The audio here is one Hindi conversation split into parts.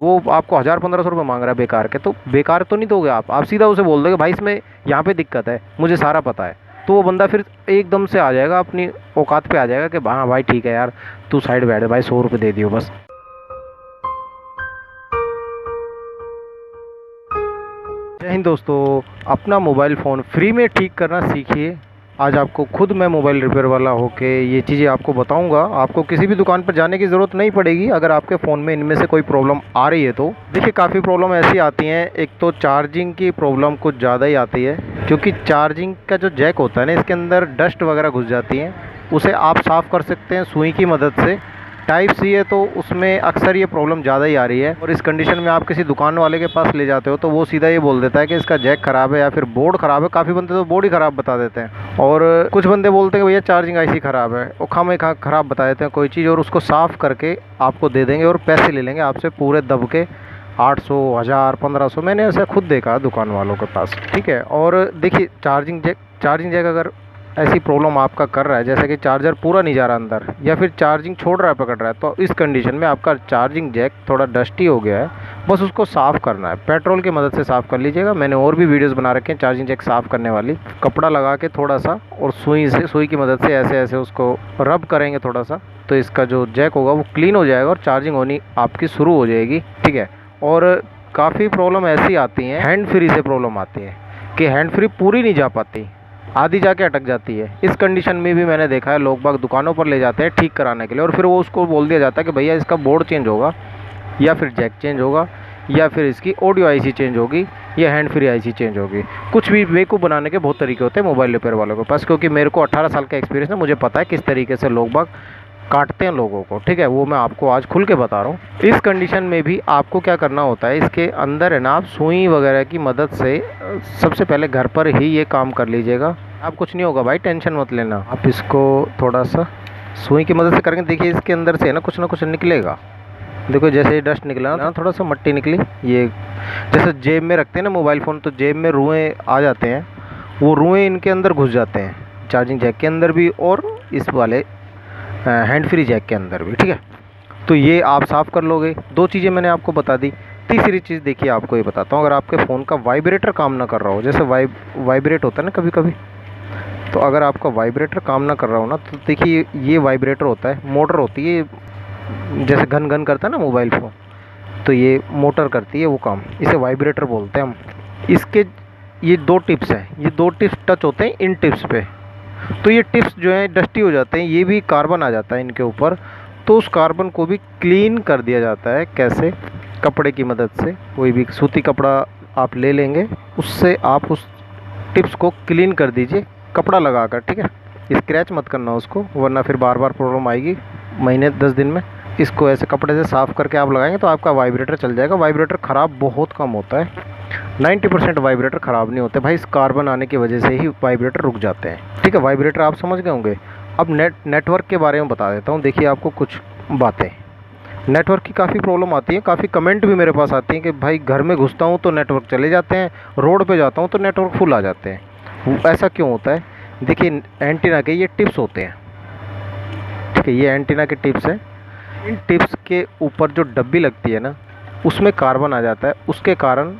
वो आपको 1000-1500 रुपये मांग रहा है बेकार के, तो बेकार तो नहीं दोगे आप सीधा उसे बोल दोगे भाई इसमें यहाँ पे दिक्कत है, मुझे सारा पता है। तो वो बंदा फिर एकदम से आ जाएगा, अपनी औकात पे आ जाएगा कि हाँ भाई ठीक है यार, तू साइड बैठ भाई, 100 रुपये दे दियो बस। जय हिंद दोस्तों, अपना मोबाइल फ़ोन फ्री में ठीक करना सीखिए। आज आपको खुद मैं मोबाइल रिपेयर वाला होके ये चीज़ें आपको बताऊंगा। आपको किसी भी दुकान पर जाने की ज़रूरत नहीं पड़ेगी अगर आपके फ़ोन में इनमें से कोई प्रॉब्लम आ रही है तो। देखिए काफ़ी प्रॉब्लम ऐसी आती हैं, एक तो चार्जिंग की प्रॉब्लम कुछ ज़्यादा ही आती है, क्योंकि चार्जिंग का जो जैक होता है ना, इसके अंदर डस्ट वगैरह घुस जाती हैं। उसे आप साफ़ कर सकते हैं सुई की मदद से। टाइप सी है तो उसमें अक्सर ये प्रॉब्लम ज़्यादा ही आ रही है, और इस कंडीशन में आप किसी दुकान वाले के पास ले जाते हो तो वो सीधा ये बोल देता है कि इसका जैक ख़राब है या फिर बोर्ड ख़राब है। काफ़ी बंदे तो बोर्ड ही ख़राब बता देते हैं, और कुछ बंदे बोलते हैं कि भैया चार्जिंग आईसी ख़राब है, वो खामे खा ख़राब बता देते हैं कोई चीज़, और उसको साफ़ करके आपको दे देंगे और पैसे ले लेंगे आपसे पूरे दब के 800, 1000, 1500। मैंने ऐसा खुद देखा दुकान वालों के पास, ठीक है। और देखिए चार्जिंग जैक अगर ऐसी प्रॉब्लम आपका कर रहा है, जैसे कि चार्जर पूरा नहीं जा रहा अंदर, या फिर चार्जिंग छोड़ रहा है, पकड़ रहा है, तो इस कंडीशन में आपका चार्जिंग जैक थोड़ा डस्टी हो गया है। बस उसको साफ़ करना है, पेट्रोल की मदद से साफ़ कर लीजिएगा। मैंने और भी वीडियोस बना रखे हैं चार्जिंग जैक साफ़ करने वाली। कपड़ा लगा के थोड़ा सा और सुई की मदद से ऐसे ऐसे उसको रब करेंगे थोड़ा सा, तो इसका जो जैक होगा वो क्लीन हो जाएगा और चार्जिंग होनी आपकी शुरू हो जाएगी, ठीक है। और काफ़ी प्रॉब्लम ऐसी आती हैं, हैंड फ्री से प्रॉब्लम आती है कि हैंड फ्री पूरी नहीं जा पाती, आधी जाके अटक जाती है। इस कंडीशन में भी मैंने देखा है लोग बाग दुकानों पर ले जाते हैं ठीक कराने के लिए, और फिर वो उसको बोल दिया जाता है कि भैया इसका बोर्ड चेंज होगा, या फिर जैक चेंज होगा, या फिर इसकी ऑडियो आईसी चेंज होगी, या हैंड फ्री आईसी चेंज होगी। कुछ भी बेवकूफ़ बनाने के बहुत तरीके होते हैं मोबाइल रिपेयर वालों के पास, क्योंकि मेरे को 18 साल का एक्सपीरियंस है, मुझे पता है किस तरीके से लोग बाग काटते हैं लोगों को, ठीक है। वो मैं आपको आज खुल के बता रहा हूँ। इस कंडीशन में भी आपको क्या करना होता है, इसके अंदर है ना, आप सुई वगैरह की मदद से सबसे पहले घर पर ही ये काम कर लीजिएगा। आप कुछ नहीं होगा भाई, टेंशन मत लेना। आप इसको थोड़ा सा सुई की मदद से करेंगे, देखिए इसके अंदर से है ना कुछ निकलेगा। देखो जैसे ये डस्ट निकला ना, थोड़ा सा मट्टी निकली, ये जैसे जेब में रखते हैं ना मोबाइल फ़ोन, तो जेब में रुएँ आ जाते हैं, वो रुएँ इनके अंदर घुस जाते हैं, चार्जिंग जैक के अंदर भी और इस वाले हैंड फ्री जैक के अंदर भी, ठीक है। तो ये आप साफ़ कर लोगे। 2 चीज़ें मैंने आपको बता दी। तीसरी चीज़ देखिए आपको ये बताता हूँ, अगर आपके फ़ोन का वाइब्रेटर काम ना कर रहा हो, जैसे वाइब्रेट होता है ना कभी कभी, तो अगर आपका वाइब्रेटर काम ना कर रहा हो ना, तो देखिए ये वाइब्रेटर होता है, मोटर होती है, जैसे घन घन करता है ना मोबाइल फ़ोन, तो ये मोटर करती है वो काम, इसे वाइब्रेटर बोलते हैं हम। इसके ये 2 टिप्स हैं, ये 2 टिप्स टच होते हैं इन टिप्स पे, तो ये टिप्स जो हैं डस्टी हो जाते हैं, ये भी कार्बन आ जाता है इनके ऊपर, तो उस कार्बन को भी क्लीन कर दिया जाता है। कैसे? कपड़े की मदद से, कोई भी सूती कपड़ा आप ले लेंगे, उससे आप उस टिप्स को क्लीन कर दीजिए कपड़ा लगाकर, ठीक है। स्क्रैच मत करना उसको, वरना फिर बार बार प्रॉब्लम आएगी महीने 10 दिन में। इसको ऐसे कपड़े से साफ़ करके आप लगाएंगे तो आपका वाइब्रेटर चल जाएगा। वाइब्रेटर ख़राब बहुत कम होता है, 90% वाइब्रेटर ख़राब नहीं होते भाई, इस कार्बन आने की वजह से ही वाइब्रेटर रुक जाते हैं, ठीक है। वाइब्रेटर आप समझ गए होंगे। अब नेटवर्क के बारे में बता देता हूँ। देखिए आपको कुछ बातें, नेटवर्क की काफ़ी प्रॉब्लम आती है, काफ़ी कमेंट भी मेरे पास आती हैं कि भाई घर में घुसता हूँ तो नेटवर्क चले जाते हैं, रोड पे जाता हूँ तो नेटवर्क फुल आ जाते हैं। ऐसा क्यों होता है? देखिए एंटीना के ये टिप्स होते हैं, ठीक है, ये एंटीना के टिप्स हैं। इन टिप्स के ऊपर जो डब्बी लगती है ना, उसमें कार्बन आ जाता है, उसके कारण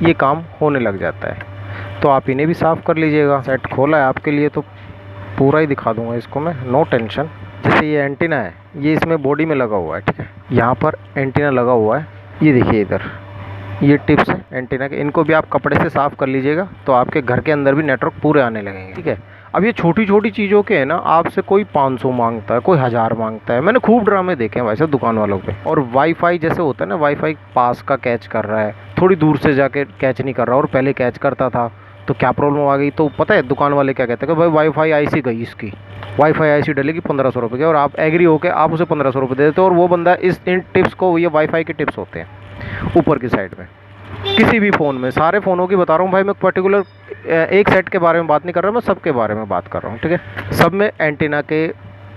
ये काम होने लग जाता है। तो आप इन्हें भी साफ़ कर लीजिएगा। सेट खोला है आपके लिए तो पूरा ही दिखा दूंगा इसको मैं, नो टेंशन। जैसे ये एंटीना है, ये इसमें बॉडी में लगा हुआ है, ठीक है, यहाँ पर एंटीना लगा हुआ है, ये देखिए इधर, ये टिप्स है एंटीना के, इनको भी आप कपड़े से साफ़ कर लीजिएगा तो आपके घर के अंदर भी नेटवर्क पूरे आने लगेंगे, ठीक है। अब ये छोटी छोटी चीज़ों के है ना, आपसे कोई 500 मांगता है, कोई 1000 मांगता है, मैंने खूब ड्रामे देखे हैं वैसे दुकान वालों पे। और वाईफाई जैसे होता है ना, वाईफाई पास का कैच कर रहा है, थोड़ी दूर से जाके कैच नहीं कर रहा, और पहले कैच करता था, तो क्या प्रॉब्लम आ गई, तो पता है दुकान वाले क्या कहते हैं कि भाई वाईफाई आईसी गई इसकी, वाईफाई आईसी डलेगी 1500 रुपये की, और आप एग्री होकर आप उसे 1500 रुपये दे देते हो, और वो बंदा इन टिप्स को, ये वाईफाई के टिप्स होते हैं ऊपर की साइड में, किसी भी फ़ोन में, सारे फ़ोनों की बता रहा हूँ भाई मैं, पर्टिकुलर एक सेट के बारे में बात नहीं कर रहा, मैं सब के बारे में बात कर रहा हूँ, ठीक है। सब में एंटीना के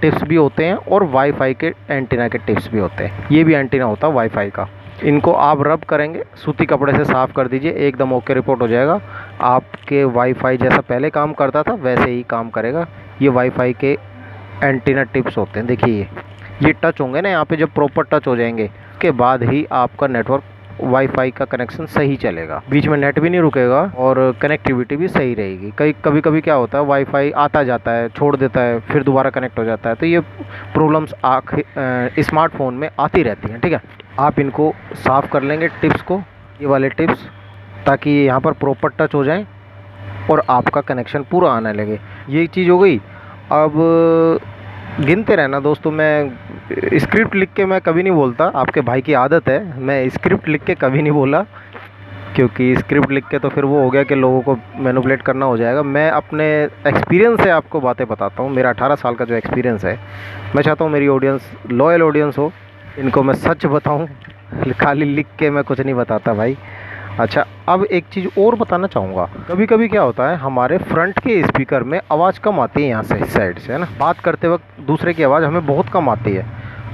टिप्स भी होते हैं और वाईफाई के एंटीना के टिप्स भी होते हैं। ये भी एंटीना होता है वाईफाई का, इनको आप रब करेंगे, सूती कपड़े से साफ़ कर दीजिए, एकदम ओके रिपोर्ट हो जाएगा। आपके वाईफाई जैसा पहले काम करता था वैसे ही काम करेगा। ये वाईफाई के एंटीना टिप्स होते हैं, देखिए ये टच होंगे ना यहाँ पे, जब प्रॉपर टच हो जाएंगे उसके बाद ही आपका नेटवर्क वाईफाई का कनेक्शन सही चलेगा, बीच में नेट भी नहीं रुकेगा और कनेक्टिविटी भी सही रहेगी। कभी कभी क्या होता है, वाईफाई आता जाता है, छोड़ देता है, फिर दोबारा कनेक्ट हो जाता है, तो ये प्रॉब्लम्स स्मार्टफोन में आती रहती हैं। ठीक है, आप इनको साफ़ कर लेंगे टिप्स को, ये वाले टिप्स, ताकि ये यहाँ पर प्रॉपर टच हो जाएं और आपका कनेक्शन पूरा आने लगे। ये चीज़ हो गई। अब गिनते रहना दोस्तों, मैं स्क्रिप्ट लिख के मैं कभी नहीं बोलता, आपके भाई की आदत है, मैं स्क्रिप्ट लिख के कभी नहीं बोला, क्योंकि स्क्रिप्ट लिख के तो फिर वो हो गया कि लोगों को मैनिपुलेट करना हो जाएगा। मैं अपने एक्सपीरियंस से आपको बातें बताता हूँ, मेरा 18 साल का जो एक्सपीरियंस है। मैं चाहता हूँ मेरी ऑडियंस लॉयल ऑडियंस हो, इनको मैं सच बताऊँ, खाली लिख के मैं कुछ नहीं बताता भाई। अच्छा, अब एक चीज़ और बताना चाहूँगा, कभी कभी क्या होता है, हमारे फ्रंट के स्पीकर में आवाज़ कम आती है, यहाँ से इस साइड से, है ना, बात करते वक्त दूसरे की आवाज़ हमें बहुत कम आती है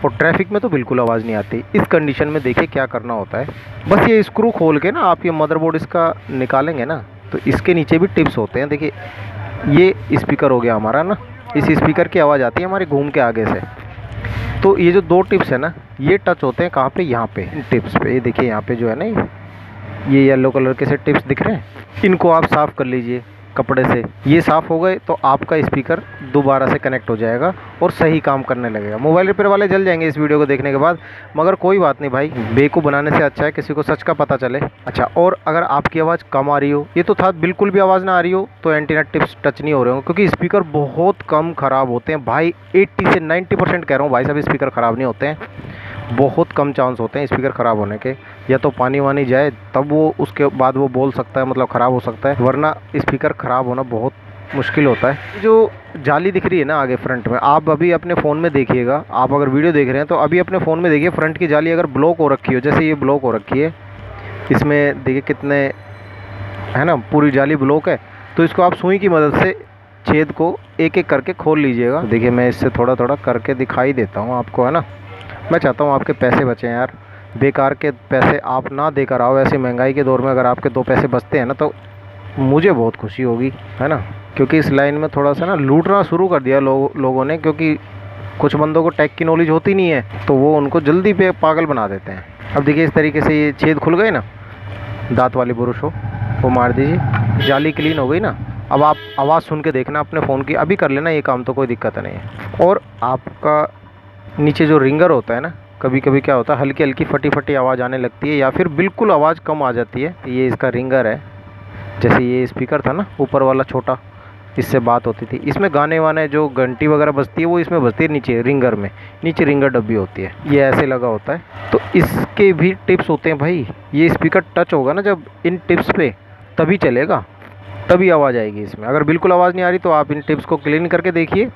और ट्रैफिक में तो बिल्कुल आवाज़ नहीं आती। इस कंडीशन में देखिए क्या करना होता है, बस ये स्क्रू खोल के ना आप ये मदरबोर्ड इसका निकालेंगे ना, तो इसके नीचे भी टिप्स होते हैं। देखिए ये स्पीकर हो गया हमारा ना, इस स्पीकर की आवाज़ आती है हमारे घूम के आगे से। तो ये जो दो टिप्स है ना, ये टच होते हैं कहाँ पे, यहाँ पे, इन टिप्स पे। ये देखिए यहाँ पे जो है ना, ये येलो कलर के से टिप्स दिख रहे हैं, इनको आप साफ़ कर लीजिए कपड़े से। ये साफ़ हो गए तो आपका स्पीकर दोबारा से कनेक्ट हो जाएगा और सही काम करने लगेगा। मोबाइल रिपेयर वाले जल जाएंगे इस वीडियो को देखने के बाद, मगर कोई बात नहीं भाई, बेवकूफ़ बनाने से अच्छा है किसी को सच का पता चले। अच्छा, और अगर आपकी आवाज़ कम आ रही हो, ये तो था बिल्कुल भी आवाज़ ना आ रही हो, तो एंटीना टिप्स टच नहीं हो रहे हो, क्योंकि स्पीकर बहुत कम ख़राब होते हैं भाई। 80 से 90% कह रहा हूँ भाई साहब, स्पीकर ख़राब नहीं होते हैं, बहुत कम चांस होते हैं स्पीकर ख़राब होने के। या तो पानी वानी जाए तब वो, उसके बाद वो बोल सकता है, मतलब ख़राब हो सकता है, वरना स्पीकर ख़राब होना बहुत मुश्किल होता है। जो जाली दिख रही है ना आगे फ्रंट में, आप अभी अपने फ़ोन में देखिएगा, आप अगर वीडियो देख रहे हैं तो अभी अपने फ़ोन में देखिए, फ्रंट की जाली अगर ब्लॉक हो रखी हो, जैसे ये ब्लॉक हो रखी है, इसमें देखिए कितने, है ना, पूरी जाली ब्लॉक है, तो इसको आप सुई की मदद से छेद को एक एक करके खोल लीजिएगा। देखिए मैं इससे थोड़ा थोड़ा करके दिखाई देता हूँ आपको, है ना। मैं चाहता हूँ आपके पैसे बचें यार, बेकार के पैसे आप ना देकर आओ। ऐसी महंगाई के दौर में अगर आपके 2 पैसे बचते हैं ना, तो मुझे बहुत खुशी होगी, है ना। क्योंकि इस लाइन में थोड़ा सा ना लूटना शुरू कर दिया लोगों ने, क्योंकि कुछ बंदों को टेक की नॉलेज होती नहीं है, तो वो उनको जल्दी पे पागल बना देते हैं। अब देखिए इस तरीके से ये छेद खुल गए ना, दांत वाली ब्रश हो वो मार दीजिए, जाली क्लीन हो गई ना। अब आप आवाज़ सुन के देखना अपने फ़ोन की, अभी कर लेना ये काम, तो कोई दिक्कत नहीं है। और आपका नीचे जो रिंगर होता है ना, कभी कभी क्या होता है, हल्की हल्की फटी फटी आवाज़ आने लगती है, या फिर बिल्कुल आवाज़ कम आ जाती है। ये इसका रिंगर है, जैसे ये स्पीकर था ना ऊपर वाला छोटा, इससे बात होती थी, इसमें गाने वाने जो घंटी वगैरह बजती है वो इसमें बजती है नीचे रिंगर में, नीचे रिंगर डब्बी होती है, ये ऐसे लगा होता है। तो इसके भी टिप्स होते हैं भाई। ये स्पीकर टच होगा ना जब इन टिप्स पे, तभी चलेगा, तभी आवाज़ आएगी इसमें। अगर बिल्कुल आवाज़ नहीं आ रही तो आप इन टिप्स को क्लीन करके देखिए,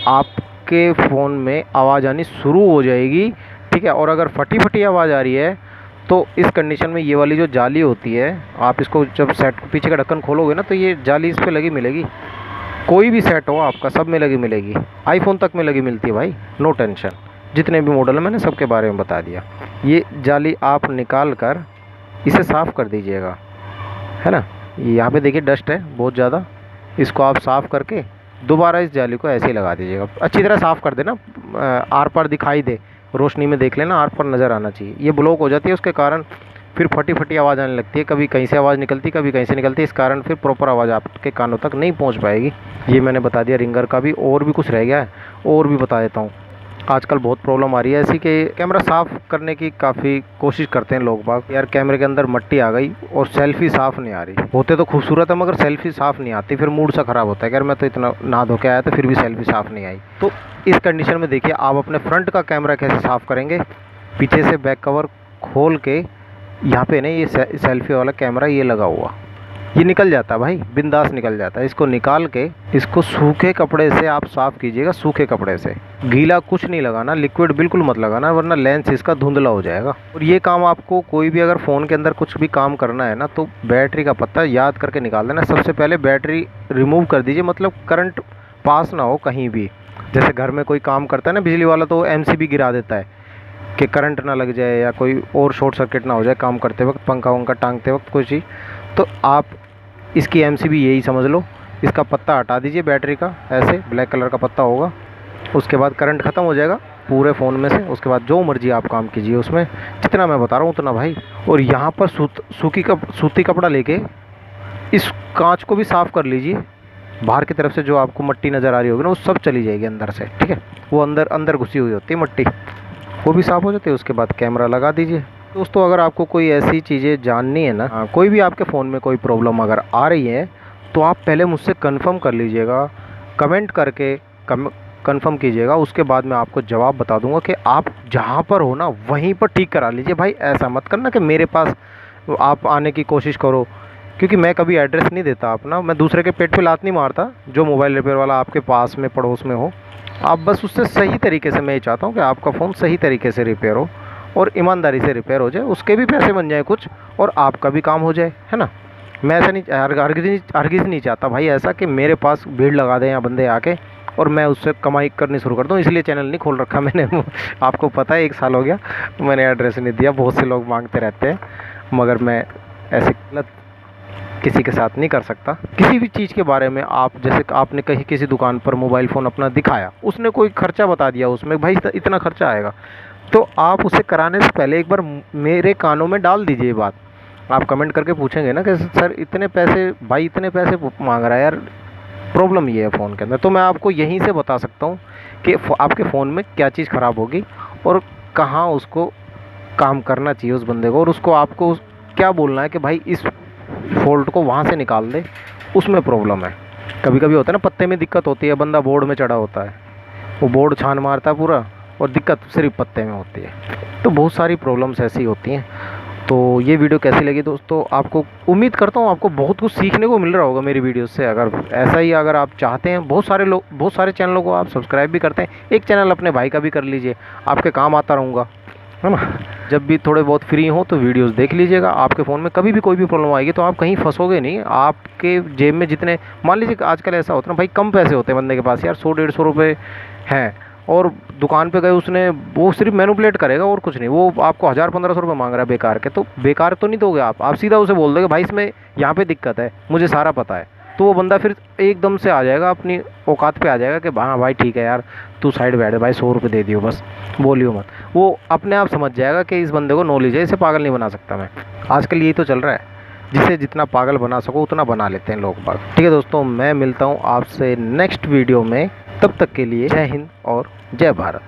आपके फ़ोन में आवाज़ आनी शुरू हो जाएगी। ठीक है, और अगर फटी फटी आवाज़ आ रही है तो इस कंडीशन में ये वाली जो जाली होती है, आप इसको जब सेट पीछे का ढक्कन खोलोगे ना, तो ये जाली इस पे लगी मिलेगी। कोई भी सेट हो आपका, सब में लगी मिलेगी, आईफोन तक में लगी मिलती है भाई, नो टेंशन। जितने भी मॉडल है मैंने सबके बारे में बता दिया। ये जाली आप निकाल कर इसे साफ़ कर दीजिएगा, है ना। यहाँ पे देखिए डस्ट है बहुत ज़्यादा, इसको आप साफ़ करके दोबारा इस जाली को ऐसे ही लगा दीजिएगा। अच्छी तरह साफ़ कर देना, आर पार दिखाई दे, रोशनी में देख लेना, आर पार नज़र आना चाहिए। ये ब्लॉक हो जाती है, उसके कारण फिर फटी फटी आवाज़ आने लगती है, कभी कहीं से आवाज़ निकलती, कभी कहीं से निकलती है, इस कारण फिर प्रॉपर आवाज़ आपके कानों तक नहीं पहुंच पाएगी। ये मैंने बता दिया रिंगर का भी, और भी कुछ रह गया है, और भी बता देता हूँ। आजकल बहुत प्रॉब्लम आ रही है ऐसी कि कैमरा साफ़ करने की काफ़ी कोशिश करते हैं लोग बाग, यार कैमरे के अंदर मट्टी आ गई और सेल्फी साफ़ नहीं आ रही। होते तो खूबसूरत है मगर सेल्फी साफ़ नहीं आती, फिर मूड सा ख़राब होता है, यार मैं तो इतना नहा धो के आया तो फिर भी सेल्फी साफ़ नहीं आई। तो इस कंडीशन में देखिए आप अपने फ्रंट का कैमरा कैसे साफ़ करेंगे। पीछे से बैक कवर खोल के, यहाँ पे ना ये सेल्फी वाला कैमरा ये लगा हुआ, ये निकल जाता है भाई, बिंदास निकल जाता है। इसको निकाल के इसको सूखे कपड़े से आप साफ़ कीजिएगा, सूखे कपड़े से, गीला कुछ नहीं लगाना, लिक्विड बिल्कुल मत लगाना, वरना लेंस इसका धुंधला हो जाएगा। और ये काम आपको कोई भी अगर फ़ोन के अंदर कुछ भी काम करना है ना, तो बैटरी का पत्ता याद करके निकाल देना। सबसे पहले बैटरी रिमूव कर दीजिए, मतलब करंट पास ना हो कहीं भी। जैसे घर में कोई काम करता है ना बिजली वाला, तो MCB गिरा देता है कि करंट ना लग जाए या कोई और शॉर्ट सर्किट ना हो जाए काम करते वक्त, पंखा वंखा टांगते वक्त कोई चीज़। तो आप इसकी MCB यही समझ लो, इसका पत्ता हटा दीजिए बैटरी का, ऐसे ब्लैक कलर का पत्ता होगा, उसके बाद करंट ख़त्म हो जाएगा, पूरे फ़ोन में से। उसके बाद जो मर्जी आप काम कीजिए उसमें, जितना मैं बता रहा हूँ उतना भाई। और यहाँ पर सूती कपड़ा लेके इस कांच को भी साफ़ कर लीजिए। बाहर की तरफ से जो आपको मट्टी नज़र आ रही होगी ना, वो सब चली जाएगी अंदर से, ठीक है। वो अंदर अंदर घुसी हुई होती है मट्टी, वो भी साफ़ हो जाती है। उसके बाद कैमरा लगा दीजिए। दोस्तों, अगर आपको कोई ऐसी चीज़ें जाननी है ना, कोई भी आपके फ़ोन में कोई प्रॉब्लम अगर आ रही है, तो आप पहले मुझसे कंफर्म कर लीजिएगा, कमेंट करके कंफर्म कीजिएगा। उसके बाद मैं आपको जवाब बता दूंगा कि आप जहाँ पर हो ना वहीं पर ठीक करा लीजिए। भाई ऐसा मत करना कि मेरे पास आप आने की कोशिश करो, क्योंकि मैं कभी एड्रेस नहीं देता अपना। मैं दूसरे के पेट पे लात नहीं मारता। जो मोबाइल रिपेयर वाला आपके पास में पड़ोस में हो, आप बस उससे सही तरीके से, मैं ये चाहता हूँ कि आपका फ़ोन सही तरीके से रिपेयर हो और ईमानदारी से रिपेयर हो जाए, उसके भी पैसे बन जाए कुछ और आपका भी काम हो जाए, है ना। मैं ऐसा नहीं, हरगिज़ नहीं चाहता भाई ऐसा कि मेरे पास भीड़ लगा दें यहाँ बंदे आके और मैं उससे कमाई करनी शुरू कर दूँ। इसलिए चैनल नहीं खोल रखा मैंने। आपको पता है 1 साल हो गया मैंने एड्रेस नहीं दिया। बहुत से लोग मांगते रहते हैं, मगर मैं ऐसे गलत किसी के साथ नहीं कर सकता। किसी भी चीज़ के बारे में आप, जैसे आपने कहीं किसी दुकान पर मोबाइल फ़ोन अपना दिखाया, उसने कोई खर्चा बता दिया उसमें, भाई इतना खर्चा आएगा, तो आप उसे कराने से पहले एक बार मेरे कानों में डाल दीजिए ये बात। आप कमेंट करके पूछेंगे ना कि सर इतने पैसे, भाई इतने पैसे मांग रहा है यार, प्रॉब्लम ये है फ़ोन के अंदर, तो मैं आपको यहीं से बता सकता हूँ कि आपके फ़ोन में क्या चीज़ ख़राब होगी और कहाँ उसको काम करना चाहिए उस बंदे को, और उसको आपको क्या बोलना है कि भाई इस फॉल्ट को वहाँ से निकाल दे, उसमें प्रॉब्लम है। कभी कभी होता है ना, पत्ते में दिक्कत होती है, बंदा बोर्ड में चढ़ा होता है, वो बोर्ड छान मारता है पूरा और दिक्कत सिर्फ पत्ते में होती है। तो बहुत सारी प्रॉब्लम्स ऐसी होती हैं। तो ये वीडियो कैसी लगी दोस्तों, आपको उम्मीद करता हूँ आपको बहुत कुछ सीखने को मिल रहा होगा मेरी वीडियो से। अगर ऐसा ही अगर आप चाहते हैं, बहुत सारे चैनलों को आप सब्सक्राइब भी करते हैं, एक चैनल अपने भाई का भी कर लीजिए, आपके काम आता रहूँगा, है ना। जब भी थोड़े बहुत फ्री हो तो वीडियोस देख लीजिएगा। आपके फ़ोन में कभी भी कोई भी प्रॉब्लम आएगी तो आप कहीं फंसोगे नहीं। आपके जेब में जितने, मान लीजिए आजकल ऐसा होता है ना भाई, कम पैसे होते हैं बंदे के पास यार, 100-150 रुपये हैं और दुकान पे गए, उसने वो सिर्फ मैनिपुलेट करेगा और कुछ नहीं, वो आपको 1000-1500 रुपये मांग रहा है बेकार के। तो बेकार तो नहीं दोगे आप सीधा उसे बोल दोगे भाई इसमें यहाँ पे दिक्कत है, मुझे सारा पता है। तो वो बंदा फिर एकदम से आ जाएगा, अपनी औकात पे आ जाएगा कि हाँ भाई ठीक है यार, तू साइड बैठ भाई, 100 रुपये दे दियो बस, बोलियो मत। वो अपने आप समझ जाएगा कि इस बंदे को नॉलेज है, इसे पागल नहीं बना सकता मैं। आजकल यही तो चल रहा है, जिसे जितना पागल बना सको उतना बना लेते हैं लोग बाग। ठीक है दोस्तों, मैं मिलता हूँ आपसे नेक्स्ट वीडियो में, तब तक के लिए जय हिंद और जय भारत।